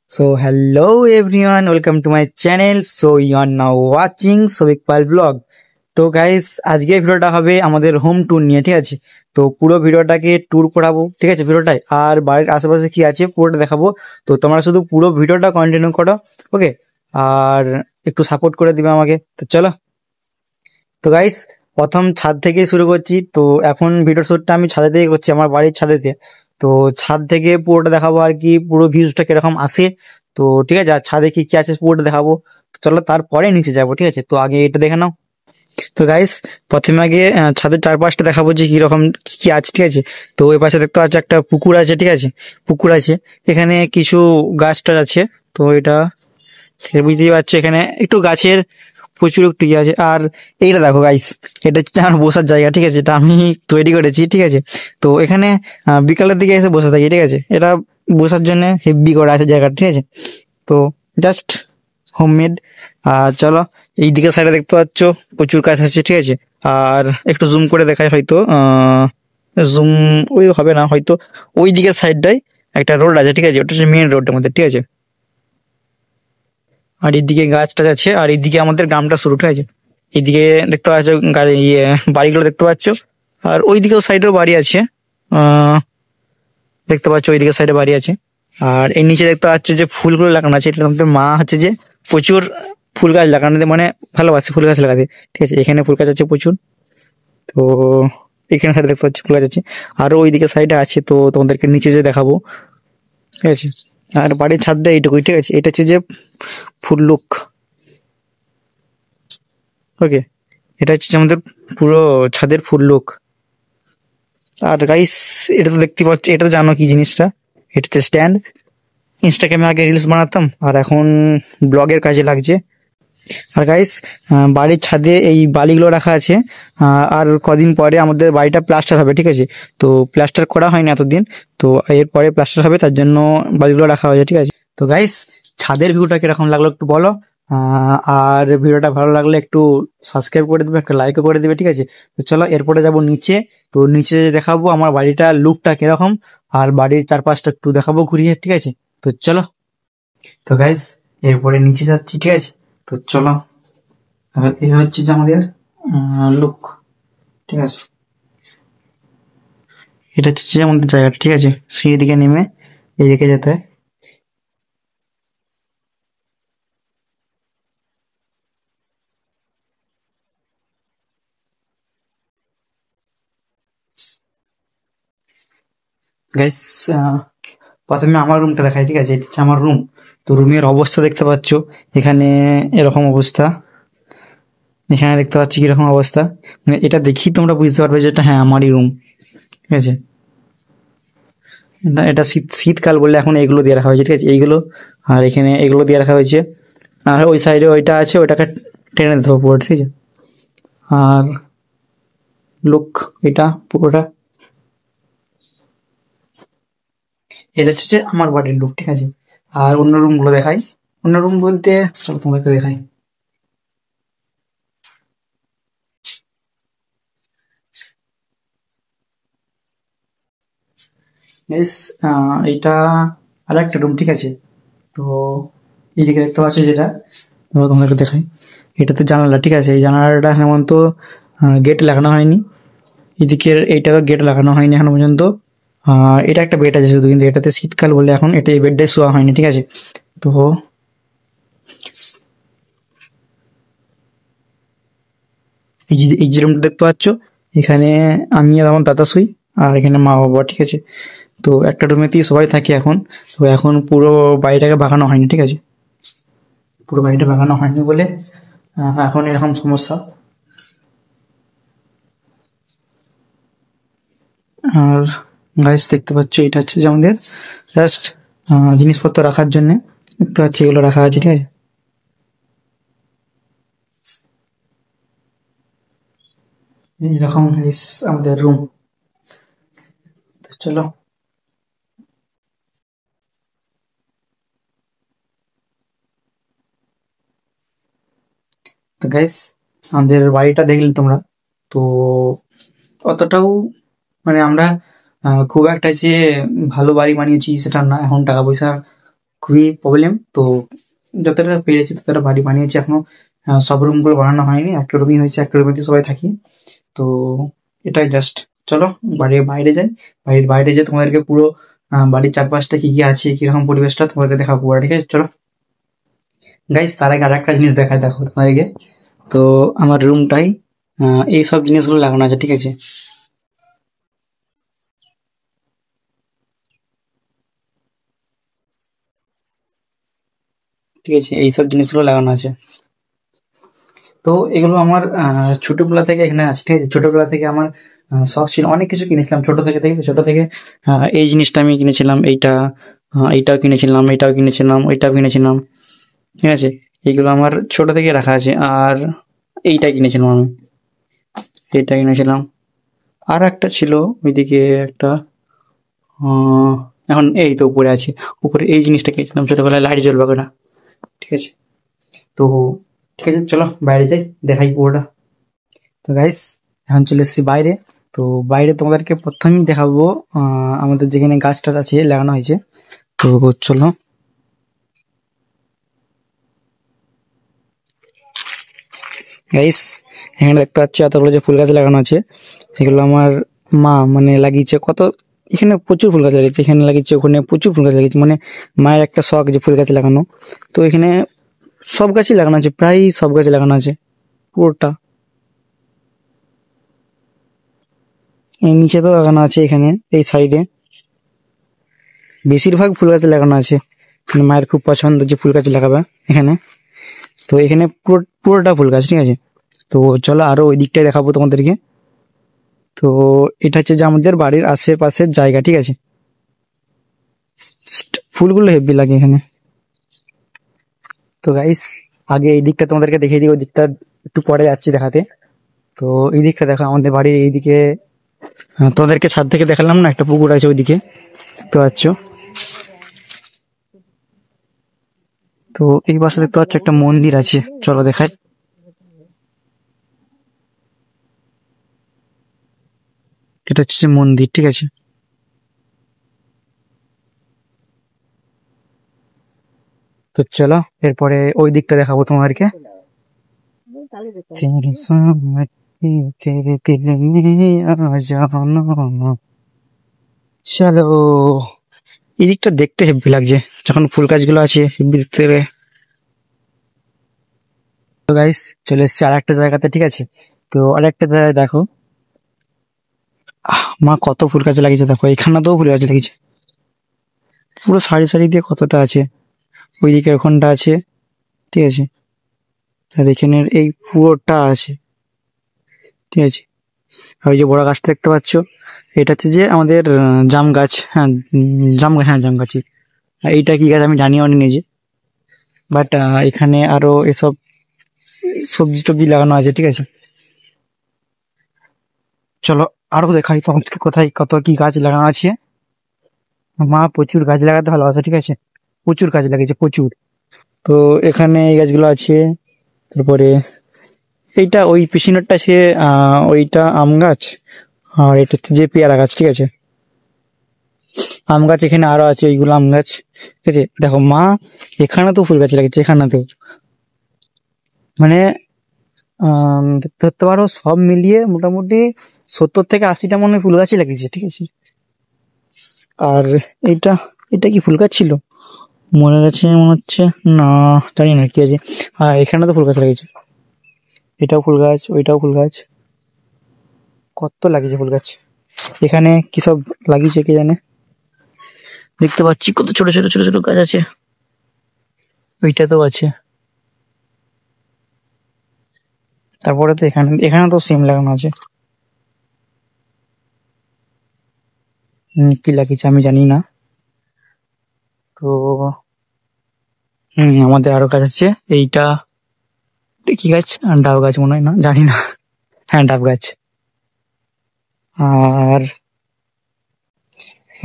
So hello everyone, welcome to my channel. So you are now watching Sobikpal vlog. তো guys আজকে ভিডিওটা হবে আমাদের হোম ট্যুর নিয়ে, ঠিক আছে? তো পুরো ভিডিওটাকে ট্যুর করাবো, ঠিক আছে? ভিডিওটাই আর বাড়ির আশেপাশে কি আছে পুরোটা দেখাবো। তো তোমরা শুধু পুরো ভিডিওটা কন্টিনিউ করো, ওকে? আর একটু সাপোর্ট করে দিবে আমাকে। তো চলো। তো গাইস প্রথম ছাদ থেকে শুরু করছি। তো এখন ভিডিও শুটটা আমি ছাদে থেকে করছি, আমার বাড়ির ছাদেতে। তো ছাদ থেকে পুরোটা দেখাবো আর কি, পুরো ভিউজটা কিরকম আসে। তো ঠিক আছে, আর ছাদে কি কি আছে পুরোটা দেখাবো। তো চলো তারপরে নিচে যাবো, ঠিক আছে? তো আগে এটা দেখে নাও। তো গাইস প্রথমে আগে ছাদের চারপাশটা দেখাবো যে কিরকম কি কি আছে, ঠিক আছে? তো ওই পাশে দেখতে পাচ্ছ একটা পুকুর আছে, ঠিক আছে? পুকুর আছে, এখানে কিছু গাছ টাছ আছে। তো এটা বুঝতেই পারছো, এখানে একটু গাছের প্রচুর একটু ইয়ে আছে। আর এইটা দেখো গাইস, এটা হচ্ছে আমার বসার জায়গা, ঠিক আছে? এটা আমি তৈরি করেছি, ঠিক আছে? তো এখানে বিকালের দিকে এসে বসে থাকি, ঠিক আছে? এটা বসার জন্য হেভি করা আছে জায়গাটা, ঠিক আছে? তো জাস্ট হোমমেড। আর চলো, এই দিকে সাইডে দেখতে পাচ্ছ প্রচুর গাছ আছে, ঠিক আছে? আর একটু জুম করে দেখাই, হয়তো জুম ওই হবে না হয়তো। ওই দিকের সাইডটাই একটা রোড আছে, ঠিক আছে? ওটা হচ্ছে মেন রোডের মধ্যে, ঠিক আছে? আর এদিকে গাছ টাছ আছে, আর এদিকে আমাদের গ্রামটা শুরু, ঠিক আছে? এদিকে দেখতে পাচ্ছ গাড়ি বাড়িগুলো দেখতে পাচ্ছ। আর ওই দিকেও সাইডেও বাড়ি আছে, আহ দেখতে পাচ্ছ ওই দিকে সাইডে বাড়ি আছে। আর এর নিচে দেখতে পাচ্ছ যে ফুলগুলো লাগানো আছে, এটা আমাদের মা হচ্ছে যে প্রচুর ফুল গাছ লাগানোতে মানে ভালোবাসে ফুল গাছ লাগাতে, ঠিক আছে? এখানে ফুল গাছ আছে প্রচুর। তো এখানে সাইডে দেখতে পাচ্ছি ফুল গাছ আছে, আরো ওইদিকে সাইডে আছে। তো তোমাদেরকে নিচে যে দেখাবো, ঠিক আছে? আর বাড়ির ছাদটা এইটুকুই, ঠিক আছে? এটা হচ্ছে যে ফুল লুক, ওকে? এটা হচ্ছে যে আমাদের পুরো ছাদের ফুল লুক। আর গাইস এটা তো দেখতে পাচ্ছ, এটা তো জানো কি জিনিসটা? এটাতে স্ট্যান্ড। ইনস্টাগ্রামে আগে রিলস বানাতাম, আর এখন ব্লগের কাজে লাগছে। আর গাইস বাড়ির ছাদে এই বালিগুলো রাখা আছে। আর কদিন পরে আমাদের বাড়িটা প্লাস্টার হবে, ঠিক আছে? তো প্লাস্টার করা হয়নি এতদিন, তো এরপরে প্লাস্টার হবে, তার জন্য বালিগুলো রাখা হয়েছে, ঠিক আছে? তো গাইস ছাদের ভিউটা কিরকম লাগলো একটু বলো। আর ভিডিওটা ভালো লাগলে একটু সাবস্ক্রাইব করে দিবে, একটা লাইকও করে দিবে, ঠিক আছে? তো চলো এরপরে যাব নিচে। তো নিচে দেখাবো আমার বাড়িটার লুকটা কিরকম, আর বাড়ির চারপাশটা একটু দেখাবো ঘুরিয়ে, ঠিক আছে? তো চলো। তো গাইস এরপরে নিচে যাচ্ছি, ঠিক আছে? তো চলো। এবার এই হচ্ছে যে আমাদের লুক, ঠিক আছে? এটা হচ্ছে যে আমাদের জায়গাটা, ঠিক আছে? সিঁড়ি দিকে নেমে এইদিকে যেতে হয়। গাইস প্রথমে আমার রুমটা দেখাই, ঠিক আছে? এটা হচ্ছে আমার রুম। তো রুমের অবস্থা দেখতে পাচ্ছ, এখানে এরকম অবস্থা। এখানে দেখতে পাচ্ছি কিরকম অবস্থা, মানে এটা দেখি তোমরা বুঝতে পারবে যে এটা হ্যাঁ আমারই রুম, ঠিক আছে? না, এটা শীতকাল বলে এখন এগুলো দিয়ে রাখা হয়েছে, ঠিক আছে? এইগুলো আর এখানে এগুলো দিয়ে রাখা হয়েছে। আর ওই সাইডে ওইটা আছে, ওইটাকে টেনে দিতে হবে পুরো, ঠিক আছে? আর লুক এটা পুরোটা, এটা হচ্ছে যে আমার বাড়ির লুক, ঠিক আছে? আর অন্য রুম গুলো দেখাই। অন্য রুম বলতে চলো তোমাদেরকে দেখাই। বেশ, এটা আর একটা রুম, ঠিক আছে? তো এইদিকে দেখতে পাচ্ছ যেটা, তো তোমাদেরকে দেখাই। এটাতে জানালা, ঠিক আছে? এই জানালাটা এমন তো গেট লাগানো হয়নি। এদিকের এইটারও গেট লাগানো হয়নি এখনো পর্যন্ত। এটা একটা বেড আছে শুধু, কিন্তু এটাতে শীতকাল বলে এখন এটা এই বেডটাই শোয়া হয়নি, ঠিক আছে? তো এই যে রুমটা দেখতে পাচ্ছ, এখানে আমি আর আমার দাদা শুই, আর এখানে মা বাবা, ঠিক আছে? তো একটা রুমেতেই সবাই থাকি এখন। তো এখন পুরো বাড়িটাকে বাগানো হয়নি, ঠিক আছে? পুরো বাড়িটা বাগানো হয়নি বলে এখন এরকম সমস্যা। আর গাইস দেখতে পাচ্ছ, এটা হচ্ছে যে আমাদের জাস্ট জিনিসপত্র রাখার জন্য দেখতে পাচ্ছি এগুলো রাখা আছে, ঠিক আছে? এইরকম গাইস আমাদের রুম। তো চলো। তো গাইস আমাদের বাড়িটা দেখলে তোমরা। তো অতটাও মানে আমরা খুব একটা যে ভালো বাড়ি বানিয়েছি সেটা না, এখন টাকা পয়সা খুবই প্রবলেম। তো যতটা পেরেছি ততটা বাড়ি বানিয়েছি, এখনো সব রুমগুলো বানানো হয়নি, একটা রুমই হয়েছে, একটা রুমেতে সবাই থাকি। তো এটাই জাস্ট। চলো বাড়ির বাইরে যাই, বাড়ির বাইরে যেয়ে তোমাদেরকে পুরো বাড়ির চারপাশটা কি কি আছে, কিরকম পরিবেশটা তোমাদেরকে দেখাবো পুরো, ঠিক আছে? চলো গাইস, তার আগে আর একটা জিনিস দেখায়, দেখো তোমাদেরকে। তো আমার রুমটাই এই সব জিনিসগুলো লাগানো আছে, ঠিক আছে? ঠিক আছে, এই সব জিনিসগুলো লাগানো আছে। তো এগুলো আমার ছোটবেলা থেকে এখানে আছে, ঠিক আছে? ছোটবেলা থেকে আমার শখ ছিল, অনেক কিছু কিনেছিলাম ছোট থেকে এই জিনিসটা আমি কিনেছিলাম, এইটাও কিনেছিলাম, এইটাও কিনেছিলাম, ওইটাও কিনেছিলাম, ঠিক আছে? এইগুলো আমার ছোট থেকে রাখা আছে। আর এইটা কিনেছিলাম আমি, এইটা কিনেছিলাম। আর একটা ছিল ওইদিকে একটা, আহ, এখন এই তো উপরে আছে, উপরে এই জিনিসটা কিনেছিলাম ছোটবেলায়, লাইট জ্বলবে না, ঠিক আছে? তো ঠিক আছে, চলো বাইরে যাই, দেখাই পুরোটা। তো গাইস, এখন চলে এসেছি বাইরে। তো বাইরে তোমাদেরকে প্রথমেই দেখাবো আমাদের যেখানে গাছ টাছ আছে লাগানো হয়েছে। তো চলো গাইস, এখানে দেখতে পাচ্ছি এতগুলো যে ফুল গাছ লাগানো আছে, সেগুলো আমার মা মানে লাগিয়েছে। কত এখানে প্রচুর ফুল গাছ লাগিয়েছে, এখানে লাগিয়েছে, ওখানে প্রচুর ফুল গাছ লাগিয়েছে, মানে মায়ের একটা শখ যে ফুল গাছ লাগানো। তো এখানে সব গাছই লাগানো আছে, প্রায় সব গাছ লাগানো আছে পুরোটা। এই নিচে তো লাগানো আছে, এখানে এই সাইডে বেশিরভাগ ফুল গাছ লাগানো আছে। মানে মায়ের খুব পছন্দ যে ফুল গাছ লাগাবে এখানে। তো এখানে পুরোটা ফুল গাছ, ঠিক আছে? তো চলো আরো ওই দিকটাই দেখাবো তোমাদেরকে। তো এটা হচ্ছে যে আমাদের বাড়ির আশেপাশের জায়গা, ঠিক আছে? ফুলগুলো হেভি লাগে এখানে। তো গাইস, আগে এই দিকটা তোমাদেরকে দেখিয়ে দিই, ওই দিকটা একটু পরে যাচ্ছি দেখাতে। তো এই দিকটা দেখো, আমাদের বাড়ির এইদিকে তোমাদেরকে ছাদ থেকে দেখালাম না, একটা পুকুর আছে ওইদিকে, দেখতে পাচ্ছ? তো এই পাশে দেখতে পাচ্ছ একটা মন্দির আছে, চলো দেখাই। এটা হচ্ছে যে মন্দির, ঠিক আছে? তো চলো এরপরে ওই দিকটা দেখাবো তোমাদেরকে। तेरे सामने तेरे दिल में आ जाना। চলো, এই দিকটা দেখতে হেব্বি লাগছে, যখন ফুল গাছগুলো আছে হেব্বি দেখতে রে। তো গাইস, চলে এসেছি আর একটা জায়গাতে, ঠিক আছে? তো আর একটা জায়গায় দেখো, মা কত ফুল গাছ লাগিয়েছে, দেখো এখানেতেও ফুল গাছ লাগিয়েছে, পুরো সারি সারি দিয়ে কতটা আছে। ওইদিকে ওখানটা আছে, ঠিক আছে? আর এখানের এই পুরোটা আছে, ঠিক আছে? আর ওই যে বড় গাছটা দেখতে পাচ্ছ, এটা হচ্ছে যে আমাদের জাম গাছ। হ্যাঁ, জাম গাছ, হ্যাঁ জাম গাছই। আর এইটা কি গাছ আমি জানিও নি নিজে, বাট এখানে আরো এসব সবজি টবজি লাগানো আছে, ঠিক আছে? চলো আরো দেখাই তোমাদেরকে কোথায় কত কি গাছ লাগানো আছে। মা প্রচুর গাছ লাগাতে ভালোবাসে, ঠিক আছে? প্রচুর গাছ লাগিয়েছে, প্রচুর। তো এখানে এই গাছগুলো আছে। তারপরে এইটা ওই পিছনেরটা সে ওইটা আম গাছ, আর এটা হচ্ছে যে পেয়ারা গাছ, ঠিক আছে? আম গাছ এখানে আরো আছে, এইগুলো আম গাছ, ঠিক আছে? দেখো মা এখানে তো ফুল গাছ লাগিয়েছে, এখানেতেও, মানে দেখতে ধরতে পারো সব মিলিয়ে মোটামুটি 70 থেকে 80টা মনে হয় ফুল গাছই লাগিয়েছে, ঠিক আছে? আর এইটা, এটা কি ফুল গাছ ছিল মনে গেছে মনে হচ্ছে, না জানি না কি আছে। হ্যাঁ, এখানে তো ফুল গাছ লাগিয়েছে, এটাও ফুল গাছ, ওইটাও ফুল গাছ, কত লাগিয়েছে ফুল গাছ। এখানে কি সব লাগিয়েছে কে জানে। দেখতে পাচ্ছি কত ছোট ছোট ছোট ছোট গাছ আছে, ওইটাতেও আছে। তারপরে তো এখানে এখানে তো সিম লাগানো আছে। কি লাগিয়েছে আমি জানি না। তো আমাদের আরো গাছ আছে, এইটা এটা কি গাছ? ডাব গাছ মনে হয়, না জানি না। হ্যাঁ, ডাব গাছ। আর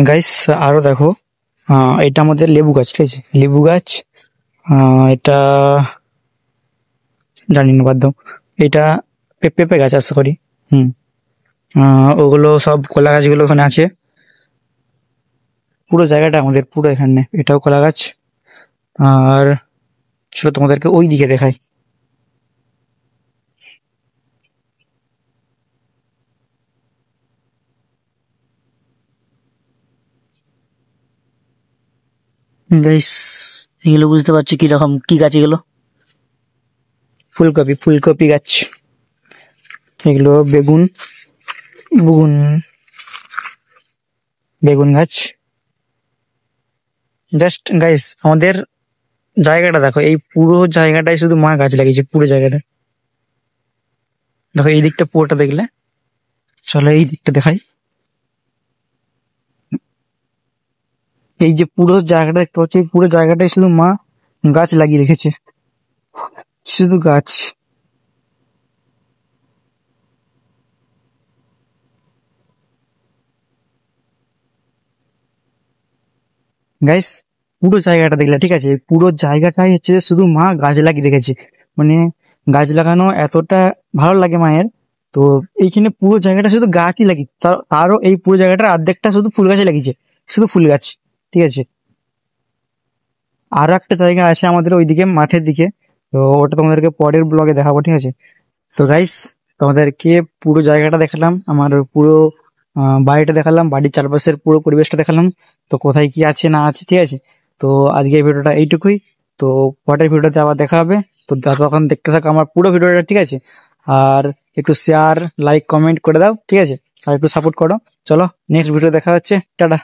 গাইস, আরো দেখো, এটা আমাদের লেবু গাছ, ঠিক আছে? লেবু গাছ। এটা জানি না, বাদ দাও। এটা পেঁপে গাছ আশা করি। হুম। ওগুলো সব কলা গাছগুলো ওখানে আছে, পুরো জায়গাটা আমাদের পুরো এখানে। এটাও কলা গাছ, আর চলো তোমাদেরকে ওই দিকে দেখাই। গাইস এগুলো বুঝতে পারছি কিরকম কি গাছ এগুলো? ফুলকপি, ফুলকপি গাছ। এগুলো বেগুন, বেগুন, বেগুন গাছ। জাস্ট গাইস আমাদের জায়গাটা দেখো, এই পুরো জায়গাটায় শুধু মা গাছ লাগিয়েছে, পুরো জায়গাটা দেখো। এই দিকটা পুরোটা দেখলে, চলো এই দিকটা দেখাই। এই যে পুরো জায়গাটা দেখতে পাচ্ছি, এই পুরো জায়গাটায় শুধু মা গাছ লাগিয়ে রেখেছে, শুধু গাছ। গাইস পুরো জায়গাটা দেখলে ঠিক আছে, পুরো জায়গাটাই হচ্ছে যে শুধু মা গাছ লাগিয়ে রেখেছে। মানে গাছ লাগানো এতটা ভালো লাগে মায়ের। তো এইখানে পুরো জায়গাটা শুধু গাছই লাগি, তারও এই পুরো জায়গাটার অর্ধেকটা শুধু ফুল গাছে লাগিয়েছে, শুধু ফুল গাছ। ঠিক আছে, আরো একটা জায়গা আছে আমাদের ওইদিকে মাঠের দিকে, তো ওটা তোমাদেরকে পরের ব্লগে দেখাবো। ঠিক আছে, তো গাইস তোমাদেরকে পুরো জায়গাটা দেখালাম, আমার পুরো বাড়িটা দেখালাম, বাড়ির চারপাশের পুরো পরিবেশটা দেখালাম, তো কোথায় কি আছে না আছে। ঠিক আছে, তো আজকে ভিডিওটা এইটুকুই। তো পরের ভিডিওতে আবার দেখা হবে। তো তখন দেখতে থাকো আমার পুরো ভিডিওটা। ঠিক আছে, আর একটু শেয়ার লাইক কমেন্ট করে দাও। ঠিক আছে, আর একটু সাপোর্ট করো। চলো নেক্সট ভিডিও দেখা হচ্ছে, টাটা।